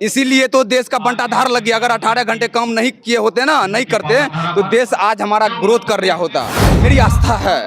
इसीलिए तो देश का बंटाधार लग गया। अगर 18 घंटे काम नहीं किए होते ना, नहीं करते, तो देश आज हमारा ग्रोथ कर रहा होता। मेरी आस्था है,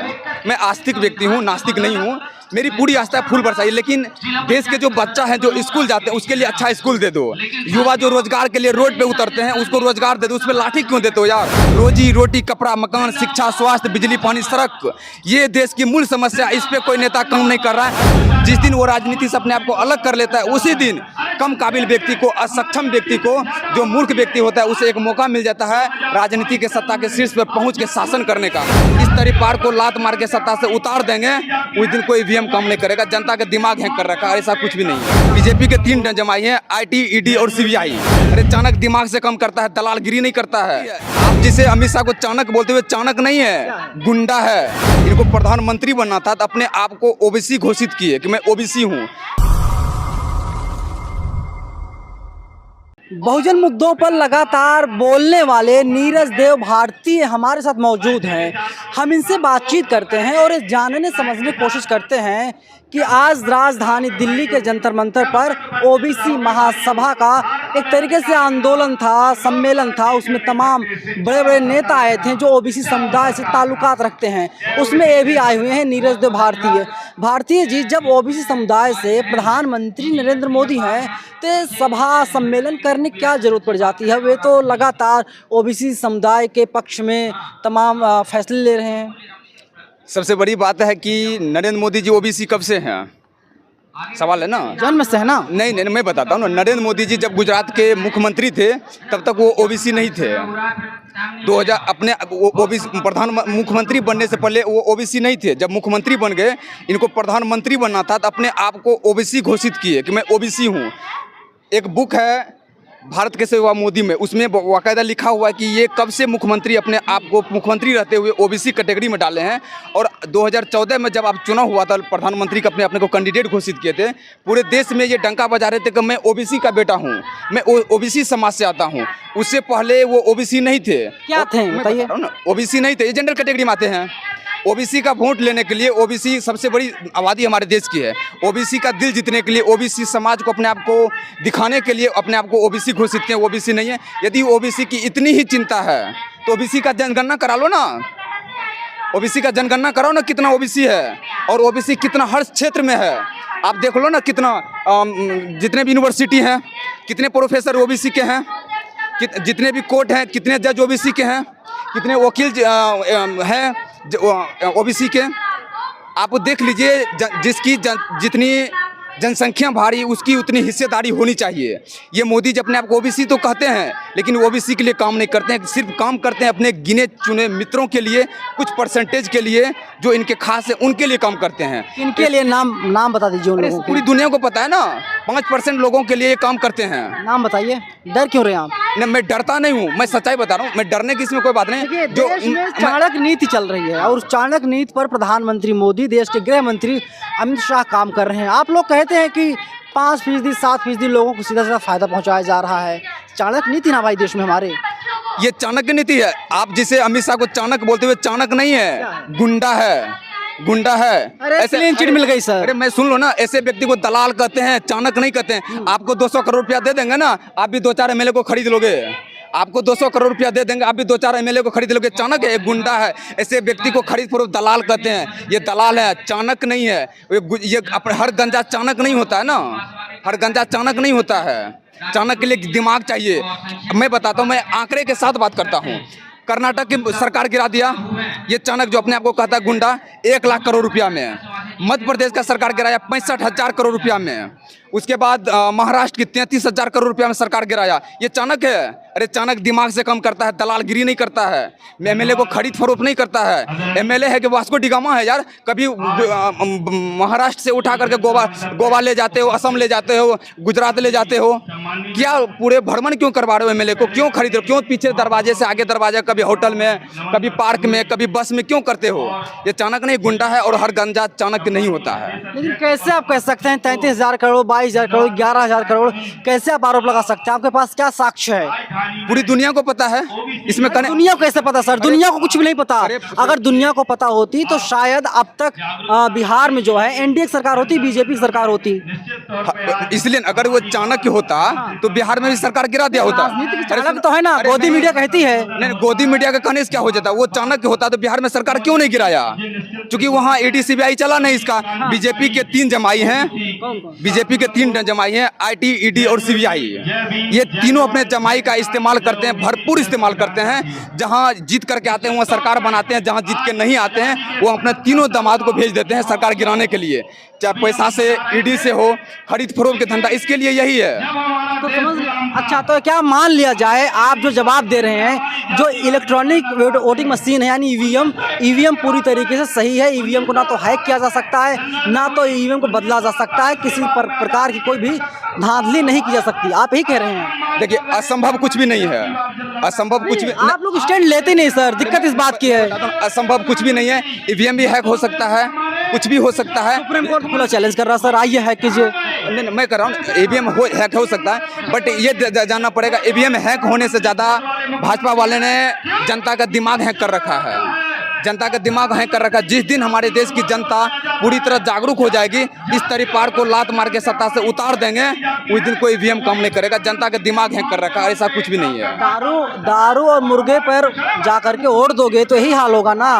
मैं आस्तिक व्यक्ति हूँ, नास्तिक नहीं हूँ। मेरी पूरी आस्था है फूल बरसाई, लेकिन देश के जो बच्चा है जो स्कूल जाते हैं उसके लिए अच्छा स्कूल दे दो। युवा जो रोजगार के लिए रोड पे उतरते हैं उसको रोजगार दे दो। उस पर लाठी क्यों देते हो यार? रोजी रोटी, कपड़ा, मकान, शिक्षा, स्वास्थ्य, बिजली, पानी, सड़क, ये देश की मूल समस्या। इस पे कोई नेता काम नहीं कर रहा है। जिस दिन वो राजनीति से अपने आप को अलग कर लेता है, उसी दिन कम काबिल व्यक्ति को, असक्षम व्यक्ति को, जो मूर्ख व्यक्ति होता है, उसे एक मौका मिल जाता है राजनीति के सत्ता के शीर्ष पर पहुंच के शासन करने का। इस तरीपार को लात मार के सत्ता से उतार देंगे, उस दिन कोई ईवीएम काम नहीं करेगा। जनता का दिमाग हैक कर रखा है, ऐसा कुछ भी नहीं है। बीजेपी के 3 जमाई हैं, IT, ED और CBI। अरे चाणक्य दिमाग से कम करता है, दलालगिरी नहीं करता है। आप जिसे अमित शाह को चाणक्य बोलते हुए, चाणक्य नहीं है, गुंडा है। इनको प्रधानमंत्री बनना था तो अपने आप को OBC घोषित किए कि मैं OBC हूँ। बहुजन मुद्दों पर लगातार बोलने वाले नीरज देव भारती हमारे साथ मौजूद हैं। हम इनसे बातचीत करते हैं और इस जानने समझने की कोशिश करते हैं कि आज राजधानी दिल्ली के जंतर मंतर पर OBC महासभा का एक तरीके से आंदोलन था, सम्मेलन था। उसमें तमाम बड़े बड़े नेता आए थे जो OBC समुदाय से ताल्लुकात रखते हैं। उसमें ये भी आए हुए हैं नीरज देव भारतीय जी। जब OBC समुदाय से प्रधानमंत्री नरेंद्र मोदी हैं तो सभा सम्मेलन करने क्या जरूरत पड़ जाती है? वे तो लगातार OBC समुदाय के पक्ष में तमाम फैसले ले रहे हैं। सबसे बड़ी बात है कि नरेंद्र मोदी जी OBC कब से हैं? सवाल है ना, जन्म से है ना? नहीं, मैं बताता हूँ ना। नरेंद्र मोदी जी जब गुजरात के मुख्यमंत्री थे तब तक वो OBC नहीं थे। 2000 अपने OBC प्रधान मुख्यमंत्री बनने से पहले वो OBC नहीं थे। जब मुख्यमंत्री बन गए, इनको प्रधानमंत्री बनना था तो अपने आप को OBC घोषित किए कि मैं OBC हूँ। एक बुक है भारत के सेवा मोदी में, उसमें बाकायदा लिखा हुआ है कि ये कब से मुख्यमंत्री अपने आप को मुख्यमंत्री रहते हुए OBC कैटेगरी में डाले हैं। और 2014 में जब आप चुनाव हुआ था, प्रधानमंत्री का अपने को कैंडिडेट घोषित किए थे। पूरे देश में ये डंका बजा रहे थे कि मैं OBC का बेटा हूँ, मैं OBC समाज से आता हूँ। उससे पहले वो OBC नहीं थे। क्या थे बताइए? OBC नहीं थे, ये जनरल कैटेगरी में आते हैं। OBC का वोट लेने के लिए, OBC सबसे बड़ी आबादी हमारे देश की है, OBC का दिल जीतने के लिए, OBC समाज को अपने आप को दिखाने के लिए अपने आप को OBC घोषित किए। OBC नहीं है। यदि OBC की इतनी ही चिंता है तो OBC का जनगणना करा लो ना। OBC का जनगणना कराओ ना, कितना OBC है और OBC कितना हर क्षेत्र में है। आप देख लो ना, कितना जितने भी यूनिवर्सिटी हैं, कितने प्रोफेसर OBC के हैं, जितने भी कोर्ट हैं, कितने जज OBC के हैं, कितने वकील हैं OBC के। आप देख लीजिए, जिसकी जितनी जनसंख्या भारी उसकी उतनी हिस्सेदारी होनी चाहिए। ये मोदी जी अपने आप को OBC तो कहते हैं, लेकिन OBC के लिए काम नहीं करते हैं। सिर्फ काम करते हैं अपने गिने चुने मित्रों के लिए, कुछ परसेंटेज के लिए जो इनके खास है, उनके लिए काम करते हैं। इनके लिए नाम बता दीजिए उन लोगों को। पूरी दुनिया को पता है ना, 5% लोगों के लिए काम करते हैं। नाम बताइए। डर क्यों रहे आप? नहीं, मैं डरता नहीं हूँ, मैं सच्चाई बता रहा हूँ। मैं डरने की इसमें कोई बात नहीं। जो चाणक्य नीति चल रही है और उस चाणक्य नीति पर प्रधानमंत्री मोदी, देश के गृह मंत्री अमित शाह काम कर रहे हैं। आप लोग कहते हैं कि 5%, 7% लोगों को सीधा सीधा फायदा पहुंचाया जा रहा है। चाणक्य नीति ना भाई देश में हमारे, ये चाणक्य नीति है। आप जिसे अमित शाह को चाणक्य बोलते हुए, चाणक्य नहीं है, गुंडा है। ऐसे चिट मिल गई सर। अरे मैं सुन लो ना, ऐसे व्यक्ति को दलाल कहते हैं, चाणक्य नहीं कहते हैं। आपको 200 करोड़ रुपया दे देंगे ना, आप भी 2-4 MLA को खरीद लोगे। आपको 200 करोड़ रुपया दे देंगे, आप भी 2-4 MLA को खरीद लोगे। चाणक्य है, गुंडा है। ऐसे व्यक्ति को खरीद फरोख्त दलाल कहते हैं। ये दलाल है, चाणक्य नहीं है। ये अपने हर गंजा चाणक्य नहीं होता है ना, हर गंजा चाणक्य नहीं होता है। चाणक्य के लिए दिमाग चाहिए। मैं बताता हूँ, मैं आंकड़े के साथ बात करता हूँ। कर्नाटक की सरकार गिरा दिया ये चाणक्य, जो अपने आप को कहता है गुंडा, 1 लाख करोड़ रुपया में। मध्य प्रदेश का सरकार गिराया 65,000 करोड़ रुपया में। उसके बाद महाराष्ट्र की 33,000 करोड़ रुपया में सरकार गिराया। ये चाणक्य है। अरे चाणक्य दिमाग से काम करता है, दलालगिरी नहीं करता है, MLA को खरीद फरोख्त नहीं करता है। MLA है कि वास्को डिगामा है यार। कभी महाराष्ट्र से उठा करके गोवा ले जाते हो, असम ले जाते हो, गुजरात ले जाते हो। क्या पूरे भ्रमण क्यों करवा रहे हो MLA को? क्यों खरीद रहे हो? क्यों पीछे दरवाजे से आगे दरवाजा, कभी होटल में, कभी पार्क में, कभी बस में क्यों करते हो? ये चाणक्य नहीं, गुंडा है। और हर गंजा चाणक्य नहीं होता है। लेकिन कैसे आप कह सकते हैं 33,000 करोड़, 22,000 करोड़, 11,000 करोड़, कैसे आप आरोप लगा सकते हैं? आपके पास क्या साक्ष्य है? पूरी दुनिया को पता है, इसमें करने दुनिया को कैसे पता सर? दुनिया को कुछ भी नहीं पता। अगर दुनिया को पता होती तो शायद अब तक बिहार में जो है एनडीए की सरकार होती, बीजेपी की सरकार होती। इसलिए अगर वो चाणक्य होता तो बिहार में भी सरकार गिरा दिया होता। चाणक्य तो है ना, गोदी मीडिया कहती है। नहीं, गोदी मीडिया का कहने से क्या हो जाता? वो चाणक्य होता तो बिहार में सरकार क्यों नहीं गिराया? क्योंकि वहाँ ईडी सीबीआई चला नहीं इसका। बीजेपी के 3 जमाई हैं, बीजेपी के 3 जमाई हैं, आईटी, ईडी और सीबीआई। ये तीनों अपने जमाई का इस्तेमाल करते हैं, भरपूर इस्तेमाल करते हैं। जहाँ जीत करके आते हैं वहाँ सरकार बनाते हैं, जहाँ जीत के नहीं आते हैं वो अपने तीनों दामाद को भेज देते हैं सरकार गिराने के लिए, चाहे पैसा से, ईडी से हो, खरीद फरोख्त के धंधा, इसके लिए यही है। तो अच्छा, तो क्या मान लिया जाए, आप जो जवाब दे रहे हैं, जो इलेक्ट्रॉनिक वोटिंग मशीन है यानी ईवीएम पूरी तरीके से सही है, ईवीएम को ना तो हैक किया जा सकता है, ना तो ईवीएम को बदला जा सकता है, किसी प्रकार की कोई भी धांधली नहीं की जा सकती, आप यही कह रहे हैं? देखिए, असंभव कुछ भी नहीं है, असंभव कुछ भी। आप लोग स्टैंड लेते नहीं सर, दिक्कत इस बात की है। असंभव कुछ भी नहीं है, ईवीएम भी हैक हो सकता है, कुछ भी हो सकता है। सुप्रीम कोर्ट खुला चैलेंज कर रहा सर, आइए हैक कीजिए। नहीं, मैं कर रहा हूँ, ईवीएम हैक हो सकता है, बट ये जानना पड़ेगा ईवीएम हैक होने से ज़्यादा भाजपा वाले ने जनता का दिमाग हैक कर रखा है, जनता का दिमाग हैक कर रखा है। जिस दिन हमारे देश की जनता पूरी तरह जागरूक हो जाएगी, इस तरीपार को लात मार के सत्ता से उतार देंगे, उस दिन कोई ईवीएम काम नहीं करेगा। जनता का दिमाग हैक कर रखा है, ऐसा कुछ भी नहीं है। दारू और मुर्गे पर जा करके वोट दोगे तो यही हाल होगा ना।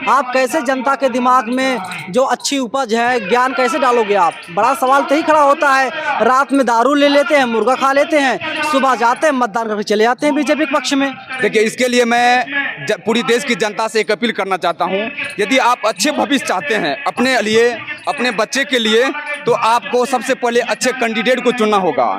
आप कैसे जनता के दिमाग में जो अच्छी उपज है, ज्ञान कैसे डालोगे आप? बड़ा सवाल तो ही खड़ा होता है। रात में दारू ले लेते हैं, मुर्गा खा लेते हैं, सुबह जाते हैं मतदान करके चले जाते हैं बीजेपी के पक्ष में। देखिए, इसके लिए मैं पूरी देश की जनता से एक अपील करना चाहता हूं, यदि आप अच्छे भविष्य चाहते हैं अपने लिए, अपने बच्चे के लिए, तो आपको सबसे पहले अच्छे कैंडिडेट को चुनना होगा।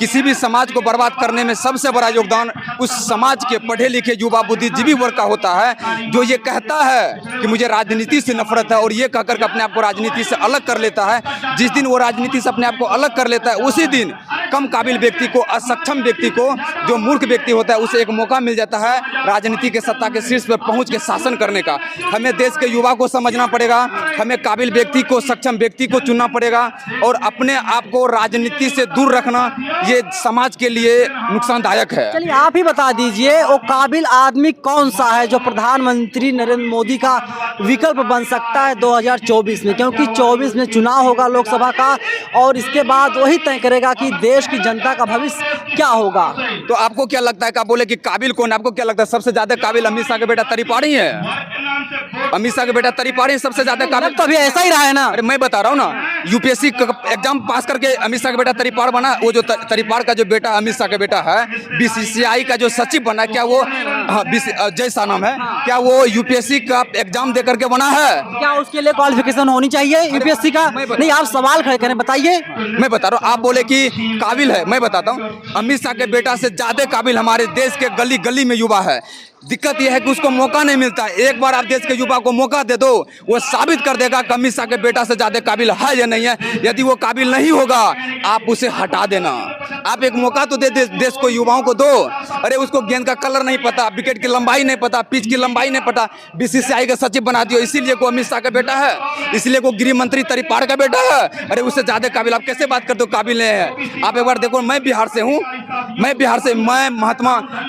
किसी भी समाज को बर्बाद करने में सबसे बड़ा योगदान उस समाज के पढ़े लिखे युवा बुद्धिजीवी वर्ग का होता है, जो ये कहता है कि मुझे राजनीति से नफरत है और ये कहकर अपने आप को राजनीति से अलग कर लेता है। जिस दिन वो राजनीति से अपने आप को अलग कर लेता है, उसी दिन कम काबिल व्यक्ति को, असक्षम व्यक्ति को, जो मूर्ख व्यक्ति होता है, उसे एक मौका मिल जाता है राजनीति के सत्ता के शीर्ष पर पहुंच के शासन करने का। हमें देश के युवा को समझना पड़ेगा, हमें काबिल व्यक्ति को, सक्षम व्यक्ति को चुनना पड़ेगा और अपने आप को राजनीति से दूर रखना ये समाज के लिए नुकसानदायक है। चलिए आप ही बता दीजिए, वो काबिल आदमी कौन सा है जो प्रधानमंत्री नरेंद्र मोदी का विकल्प बन सकता है 2024 में? क्योंकि 24 में चुनाव होगा लोकसभा का और इसके बाद वही तय करेगा कि देश की जनता का भविष्य क्या होगा। तो आपको क्या लगता है कि आप बोले कि काबिल कौन है? आपको क्या लगता है सबसे ज्यादा काबिल अमित शाह के बेटा तरीपाड़ी है? अमित शाह के बेटा तरीपाड़ी सबसे ज्यादा काबिल तो अभी ऐसा ही रहा है ना। अरे मैं बता रहा हूँ ना, यूपीएससी एग्जाम पास करके अमित शाह का बेटा तरीपाड़ बना। वो जो तरीपाड़ का जो बेटा अमित शाह का बेटा है, बीसीसीआई का जो सचिव बना, क्या वो जय शाह नाम है, क्या वो यूपीएससी का एग्जाम दे करके बना है? क्या उसके लिए क्वालिफिकेशन होनी चाहिए यूपीएससी का? नहीं, आप सवाल खड़े करें, बताइए। मैं बता रहा हूँ, आप बोले कि काबिल है, मैं बताता हूँ, अमित शाह के बेटा से ज्यादा काबिल हमारे देश के गली गली में युवा है। दिक्कत यह है कि उसको मौका नहीं मिलता है। एक बार आप देश के युवा को मौका दे दो, वो साबित कर देगा कि अमित शाह के बेटा से ज्यादा काबिल है या नहीं है। यदि वो काबिल नहीं होगा, आप उसे हटा देना। आप एक मौका तो दे देश को, युवाओं को दो। अरे उसको गेंद का कलर नहीं पता, विकेट की लंबाई नहीं पता, पिच की लंबाई नहीं पता, बीसीसीआई का सचिव बना दियो, इसीलिए को अमित शाह का बेटा है, इसलिए को गृह मंत्री तरीपाड़ का बेटा है। अरे उससे ज्यादा काबिल आप कैसे बात करते हो? काबिल नहीं है। आप एक बार देखो, मैं बिहार से हूँ,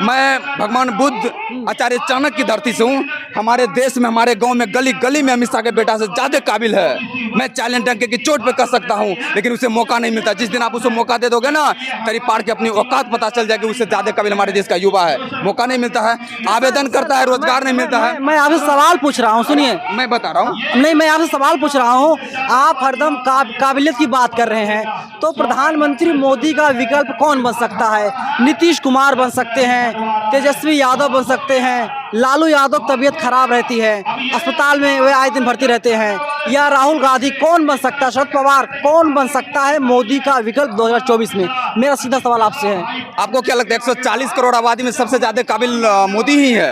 मैं भगवान बुद्ध आचार्य चाणक्य की धरती से हूँ। हमारे देश में, हमारे गांव में, गली गली में अमित शाह के बेटा से ज्यादा काबिल है। मैं चैलेंज डंके की चोट पे कर सकता हूँ, लेकिन उसे मौका नहीं मिलता। जिस दिन आप उसे मौका दे दोगे ना, तरीपाड़ की अपनी औकात पता चल जाएगी, उससे ज्यादा काबिल हमारे देश का युवा है। मौका नहीं मिलता है, आवेदन करता है, रोजगार नहीं मिलता है। मैं आपसे सवाल पूछ रहा हूँ, सुनिए। मैं बता रहा हूँ, नहीं, मैं आपसे सवाल पूछ रहा हूँ। आप हरदम काबिलियत की बात कर रहे हैं, तो प्रधानमंत्री मोदी का विकल्प कौन बन सकता है? नीतीश कुमार बन सकते हैं, तेजस्वी यादव बन सकते हैं, लालू यादव तबीयत खराब रहती है, अस्पताल में वे आए दिन भर्ती रहते हैं, या राहुल गांधी कौन बन सकता है, शरद पवार कौन बन सकता है मोदी का विकल्प 2024 में? मेरा सीधा सवाल आपसे है। आपको क्या लगता है 140 करोड़ आबादी में सबसे ज्यादा काबिल मोदी ही है?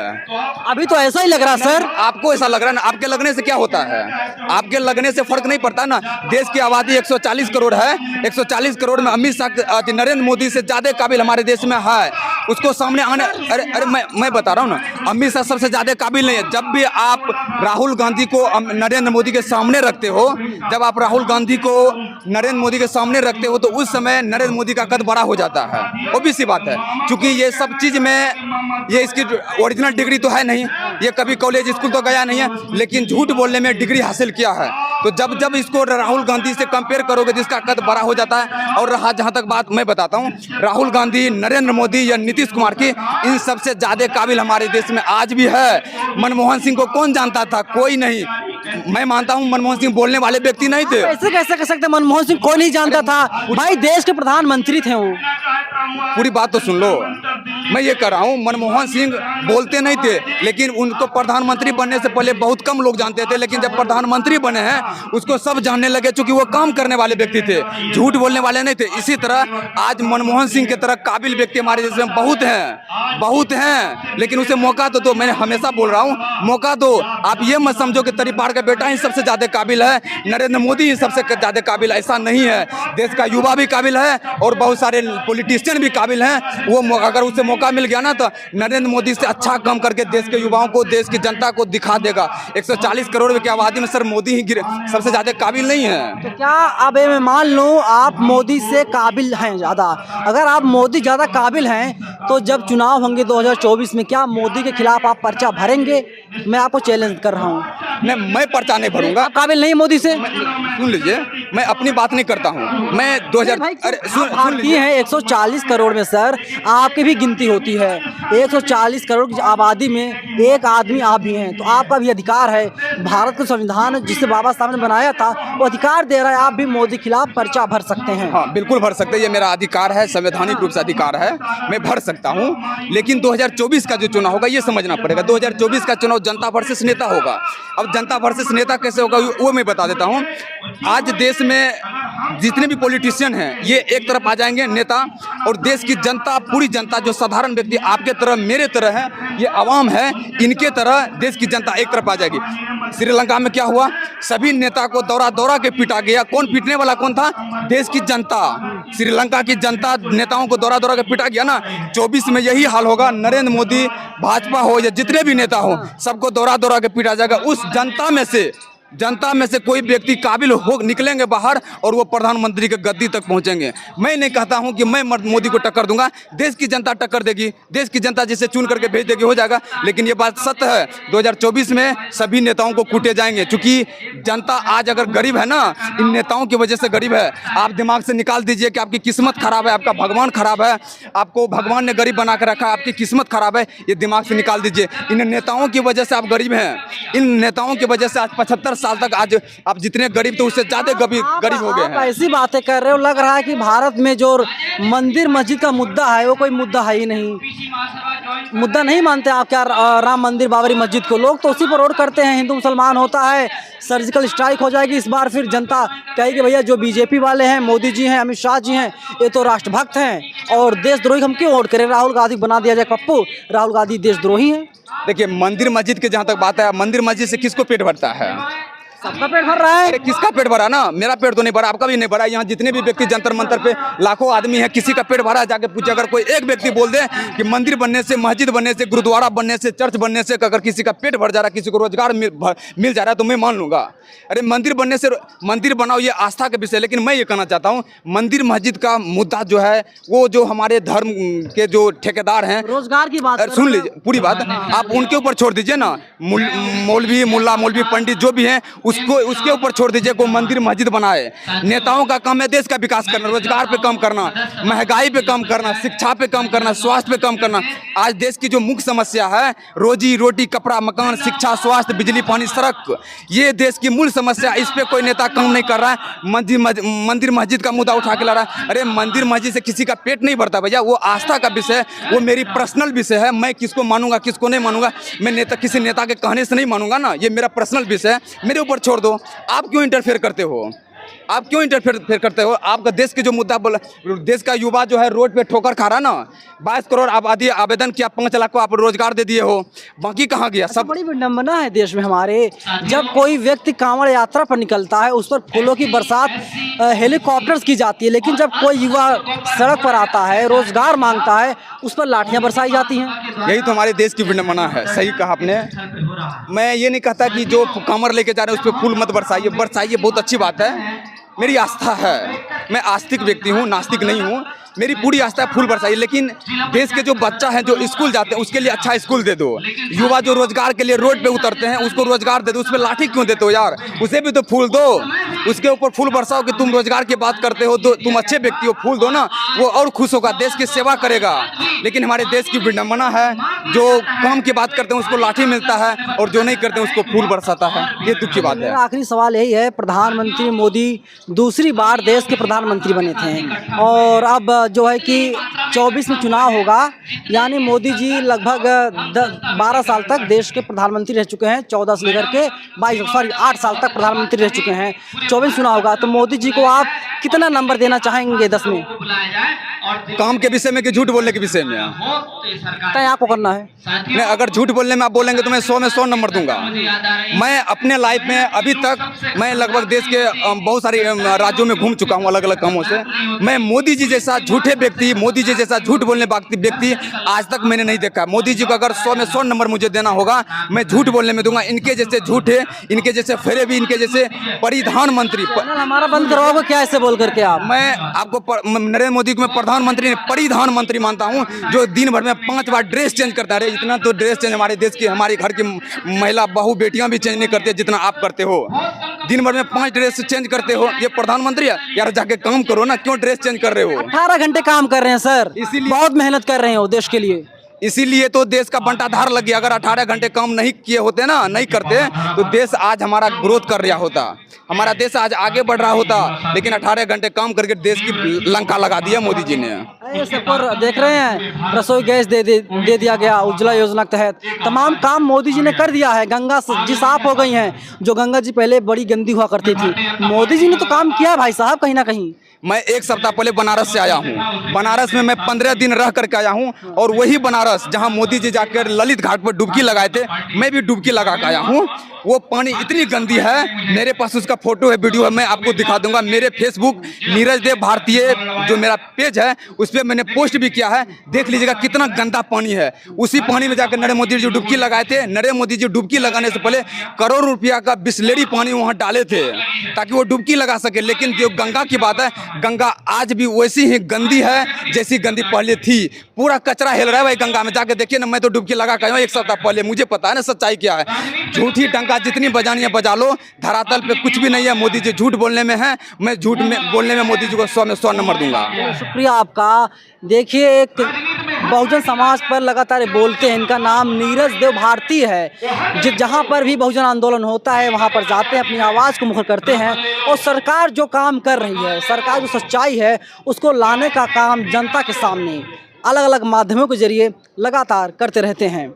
अभी तो ऐसा ही लग रहा है सर। आपको ऐसा लग रहा है ना? आपके लगने से क्या होता है? आपके लगने से फर्क नहीं पड़ता ना। देश की आबादी 140 करोड़ है, 140 करोड़ में अमित शाह, नरेंद्र मोदी से ज्यादा काबिल हमारे देश में है। उसको सामने आने, अरे मैं बता रहा हूँ ना, अमित शाह सबसे ज्यादा काबिल नहीं है। जब भी आप राहुल गांधी को नरेंद्र मोदी के सामने सामने रखते हो, जब आप राहुल गांधी को नरेंद्र मोदी के सामने रखते हो तो उस समय नरेंद्र मोदी का कद बड़ा हो जाता है। obvious सी बात है, क्योंकि ये सब चीज़ में ये इसकी ओरिजिनल डिग्री तो है नहीं, ये कभी कॉलेज स्कूल तो गया नहीं है, लेकिन झूठ बोलने में डिग्री हासिल किया है। तो जब जब इसको राहुल गांधी से कंपेयर करोगे जिसका कद बड़ा हो जाता है। और रहा जहाँ तक बात मैं बताता हूँ, राहुल गांधी, नरेंद्र मोदी या नीतीश कुमार की, इन सबसे ज़्यादा काबिल हमारे देश में आज भी है। मनमोहन सिंह को कौन जानता था? कोई नहीं। मैं मानता हूँ मनमोहन सिंह बोलने वाले व्यक्ति नहीं थे। ऐसे कैसे कह सकते मनमोहन सिंह कोई नहीं जानता था? भाई देश के प्रधानमंत्री थे वो। पूरी बात तो सुन लो, मैं ये कह रहा हूँ मनमोहन सिंह बोलते नहीं थे, लेकिन उनको प्रधानमंत्री बनने से पहले बहुत कम लोग जानते थे, लेकिन जब प्रधानमंत्री बने हैं उसको सब जानने लगे, क्योंकि वो काम करने वाले व्यक्ति थे, झूठ बोलने वाले नहीं थे। इसी तरह आज मनमोहन सिंह की तरह काबिल व्यक्ति हमारे देश में बहुत हैं, लेकिन उसे मौका तो दो। मैंने हमेशा बोल रहा हूँ, मौका दो। आप ये मत समझो कि तरीपाड़ का बेटा ही सबसे ज्यादा काबिल है, नरेंद्र मोदी ही सबसे ज्यादा काबिल, ऐसा नहीं है। देश का युवा भी काबिल है और बहुत सारे पॉलिटिशियन भी काबिल हैं। वो अगर उसे मौका मिल गया ना तो नरेंद्र मोदी से अच्छा काम करके देश के युवाओं को, देश की जनता को दिखा देगा। 140 करोड़ की आबादी में सर मोदी ही सबसे ज्यादा काबिल नहीं है। तो क्या अब मैं मान लूँ आप मोदी से काबिल हैं ज़्यादा? अगर आप मोदी ज़्यादा काबिल हैं तो जब चुनाव होंगे 2024 में, क्या मोदी के खिलाफ आप पर्चा भरेंगे? मैं आपको चैलेंज कर रहा हूँ। मैं पर्चा नहीं भरूंगा। आप काबिल नहीं मोदी से? सुन लीजिए, मैं अपनी बात नहीं करता हूँ। मैं 2000 अरे सुन लीजिए है 140 करोड़ में सर आपकी भी गिनती होती है। 140 करोड़ की आबादी में एक आदमी आप भी हैं, तो आपका भी अधिकार है। भारत का संविधान जिसे बाबा साहब ने बनाया था वो अधिकार दे रहा है, आप भी मोदी खिलाफ पर्चा भर सकते हैं। हाँ बिल्कुल भर सकते हैं, ये मेरा अधिकार है, संवैधानिक रूप से अधिकार है, मैं भर सकता हूँ। लेकिन 2024 का जो चुनाव होगा ये समझना पड़ेगा। 2024 का चुनाव जनता वर्सेस नेता होगा। अब जनता वर्सेस नेता कैसे होगा वो मैं बता देता हूँ। आज देश में जितने भी पॉलिटिशियन हैं ये एक तरफ आ जाएंगे नेता, और देश की जनता, पूरी जनता जो साधारण व्यक्ति आपके तरह मेरे तरह है, ये आवाम है, इनके तरह देश की जनता एक तरफ आ जाएगी। श्रीलंका में क्या हुआ? सभी नेता को दौरा दौरा के पीटा गया। कौन पीटने वाला कौन था? देश की जनता। श्रीलंका की जनता नेताओं को दौरा दौरा के पीटा गया ना। 24 में यही हाल होगा। नरेंद्र मोदी, भाजपा हो या जितने भी नेता हो, सबको दौरा दौरा के पीटा जाएगा। उस जनता में से कोई व्यक्ति काबिल हो निकलेंगे बाहर और वो प्रधानमंत्री के गद्दी तक पहुंचेंगे। मैं नहीं कहता हूं कि मैं मोदी को टक्कर दूंगा, देश की जनता टक्कर देगी, देश की जनता जिसे चुन करके भेज देगी, हो जाएगा। लेकिन ये बात सत्य है, 2024 में सभी नेताओं को कूटे जाएंगे, क्योंकि जनता आज अगर गरीब है ना, इन नेताओं की वजह से गरीब है। आप दिमाग से निकाल दीजिए कि आपकी किस्मत खराब है, आपका भगवान खराब है, आपको भगवान ने गरीब बना कर रखा है, आपकी किस्मत खराब है, ये दिमाग से निकाल दीजिए। इन नेताओं की वजह से आप गरीब हैं। इन नेताओं की वजह से आज 75 साल तक आज आप जितने गरीब थे उससे ज्यादा गरीब हो गए हैं। ऐसी बातें कर रहे हो, लग रहा है कि भारत में जो मंदिर मस्जिद का मुद्दा है वो कोई मुद्दा है ही नहीं। मुद्दा नहीं मानते आप क्या राम मंदिर, बाबरी मस्जिद को? लोग तो उसी पर रोड करते हैं। हिंदू मुसलमान होता है, सर्जिकल स्ट्राइक हो जाएगी इस बार। फिर जनता कहेगी भैया जो बीजेपी वाले हैं, मोदी जी हैं, अमित शाह जी हैं, ये तो राष्ट्रभक्त हैं और देशद्रोही, हम क्यों वोट करें? राहुल गांधी बना दिया जाए पप्पू, राहुल गांधी देशद्रोही हैं। देखिए मंदिर मस्जिद के जहाँ तक बात है, मंदिर मस्जिद से किसको पेट भरता है? सबका पेट भर रहा है। अरे किसका पेट भरा ना? मेरा पेट तो नहीं भरा, आपका भी नहीं भरा। यहाँ जितने भी व्यक्ति जंतर मंतर पे लाखों आदमी है, किसी का पेट भरा? जाके पूछे। अगर कोई एक व्यक्ति बोल दे कि मंदिर बनने से, मस्जिद बनने से, गुरुद्वारा बनने से, चर्च बनने से अगर किसी का पेट भर जा रहा है, किसी को रोजगार मिल जा रहा है, तो मैं मान लूंगा। अरे मंदिर बनने से मंदिर बनाओ, ये आस्था का विषय। लेकिन मैं ये कहना चाहता हूँ, मंदिर मस्जिद का मुद्दा जो है वो जो हमारे धर्म के जो ठेकेदार हैं, रोजगार की बात सुन लीजिए पूरी बात, आप उनके ऊपर छोड़ दीजिए ना। मौलवी, मुल्ला, मौलवी, पंडित जो भी हैं उसके ऊपर छोड़ दीजिए को मंदिर मस्जिद बनाए। नेताओं का काम है देश का विकास करना, रोजगार पे कम करना, महंगाई पे कम करना, शिक्षा पे कम करना, स्वास्थ्य पे कम करना। आज देश की जो मुख्य समस्या है, रोजी रोटी, कपड़ा, मकान, शिक्षा, स्वास्थ्य, बिजली, पानी, सड़क, ये देश की मूल समस्या। इस पे कोई नेता काम नहीं कर रहा है। मंदिर मस्जिद का मुद्दा उठा के ला रहा है। अरे मंदिर मस्जिद से किसी का पेट नहीं भरता भैया, वो आस्था का विषय, वो मेरी पर्सनल विषय है। मैं किसको मानूंगा किसको नहीं मानूंगा, मैं किसी नेता के कहने से नहीं मानूंगा ना, ये मेरा पर्सनल विषय है, मेरे ऊपर छोड़ दो। आप क्यों इंटरफेयर करते हो? आप क्यों इंटरफेयर करते हो? आपका देश के जो मुद्दा बोला, देश का युवा जो है रोड पे ठोकर खा रहा ना, 22 करोड़ आबादी आवेदन किया, 5 लाख को आप रोजगार दे दिए हो, बाकी कहाँ गया? सब सब बड़ी विडम्बना है देश में हमारे। जब कोई व्यक्ति कांवड़ यात्रा पर निकलता है उस पर फूलों की बरसात हेलीकॉप्टर्स की जाती है, लेकिन जब कोई युवा सड़क पर आता है, रोजगार मांगता है, उस पर लाठियां बरसाई जाती हैं। यही तो हमारे देश की विडम्बना है। सही कहा आपने। मैं ये नहीं कहता कि जो कमर लेके जा रहे हैं उस पर फूल मत बरसाइए, बरसाइए, बहुत अच्छी बात है। मेरी आस्था है, मैं आस्तिक व्यक्ति हूँ, नास्तिक नहीं हूँ। मेरी पूरी आस्था है, फूल बरसाइए, लेकिन देश के जो बच्चा है जो स्कूल जाते हैं उसके लिए अच्छा स्कूल दे दो। युवा जो रोजगार के लिए रोड पे उतरते हैं उसको रोजगार दे दो। उस पर लाठी क्यों देते हो यार? उसे भी तो फूल दो, उसके ऊपर फूल बरसाओ कि तुम रोजगार की बात करते हो, तो तुम अच्छे व्यक्ति हो, फूल दो ना, वो और खुश होगा, देश की सेवा करेगा। लेकिन हमारे देश की विडम्बना है, जो काम की बात करते हैं उसको लाठी मिलता है और जो नहीं करते हैं उसको फूल बरसाता है। ये दुख की बात है। मेरा आखिरी सवाल यही है, प्रधानमंत्री मोदी दूसरी बार देश के प्रधानमंत्री बने थे और अब जो है कि 24 में चुनाव होगा, यानी मोदी जी लगभग 12 साल तक देश के प्रधानमंत्री रह चुके हैं। 14 से लेकर के 8 साल तक प्रधानमंत्री रह चुके हैं। 24 चुनाव होगा तो मोदी जी को आप कितना नंबर देना चाहेंगे 10 में? काम के विषय में कि झूठ बोलने के विषय में? तय आपको करना है। नहीं, अगर झूठ बोलने में आप बोलेंगे तो मैं 100 में 100 नंबर दूंगा। मैं अपने लाइफ में अभी तक मैं लगभग देश के बहुत सारे राज्यों में घूम चुका हूँ अलग अलग कामों से। मैं मोदी जी जैसा झूठे व्यक्ति, मोदी जी जैसा झूठ बोलने व्यक्ति आज तक मैंने नहीं देखा। मोदी जी को अगर 100 में 100 नंबर मुझे देना होगा, मैं झूठ बोलने में दूंगा। इनके जैसे झूठे, इनके जैसे फेरे भी, इनके जैसे परिधान मंत्री। हमारा बंद करवाओगे क्या ऐसे बोल करके आप? मैं आपको नरेंद्र मोदी को मैं प्रधानमंत्री, परिधान मंत्री मानता हूं, जो दिन भर में 5 बार ड्रेस चेंज करता रहे। इतना तो ड्रेस चेंज हमारे देश की, हमारे घर की महिला बहू बेटियां भी चेंज नहीं करती जितना आप करते हो। दिन भर में 5 ड्रेस चेंज करते हो। ये प्रधानमंत्री है यार, जाके काम करो ना, क्यों ड्रेस चेंज कर रहे हो? 18 घंटे काम कर रहे हैं सर, इसीलिए बहुत मेहनत कर रहे हो देश के लिए। इसीलिए तो देश का बंटाधार लग गया। अगर 18 घंटे काम नहीं किए होते ना, नहीं करते, तो देश आज हमारा ग्रोथ कर रहा होता, हमारा देश आज आगे बढ़ रहा होता। लेकिन 18 घंटे काम करके देश की लंका लगा दिया मोदी जी ने। सब पर देख रहे हैं, रसोई गैस दे दिया गया उज्ज्वला योजना के तहत। तमाम काम मोदी जी ने कर दिया है। गंगा जी साफ हो गई हैं, जो गंगा जी पहले बड़ी गंदी हुआ करती थी। मोदी जी ने तो काम किया है भाई साहब, कहीं ना कहीं। मैं 1 सप्ताह पहले बनारस से आया हूँ। बनारस में मैं 15 दिन रह करके आया हूँ, और वही बनारस जहाँ मोदी जी जाकर ललित घाट पर डुबकी लगाए थे, मैं भी डुबकी लगा के आया हूँ। वो पानी इतनी गंदी है, मेरे पास उसका फोटो है, वीडियो है, मैं आपको दिखा दूंगा। मेरे फेसबुक नीरज देव भारतीय जो मेरा पेज है उस पर मैंने पोस्ट भी किया है, देख लीजिएगा कितना गंदा पानी है। उसी पानी में जाकर नरेंद्र मोदी जी डुबकी लगाए थे। नरेंद्र मोदी जी डुबकी लगाने से पहले करोड़ रुपया का बिस्लेरी पानी वहाँ डाले थे ताकि वो डुबकी लगा सके। लेकिन जो गंगा की बात है, गंगा आज भी वैसी ही गंदी है जैसी गंदी पहले थी। पूरा कचरा हिल रहा है भाई गंगा में, जाके देखिए ना। मैं तो डुबकी लगा के 1 सप्ताह पहले, मुझे पता है ना सच्चाई क्या है। झूठी डंका जितनी बजानी है बजा लो, धरातल पे कुछ भी नहीं है। मोदी जी झूठ बोलने में है, मैं झूठ में बोलने में मोदी जी को 100 में 100 नंबर दूंगा। शुक्रिया आपका। देखिए, एक बहुजन समाज पर लगातार बोलते हैं, इनका नाम नीरज देव भारती है। जहाँ पर भी बहुजन आंदोलन होता है वहाँ पर जाते हैं, अपनी आवाज़ को मुखर करते हैं, और सरकार जो काम कर रही है, सरकार जो सच्चाई है उसको लाने का काम जनता के सामने अलग अलग माध्यमों के जरिए लगातार करते रहते हैं।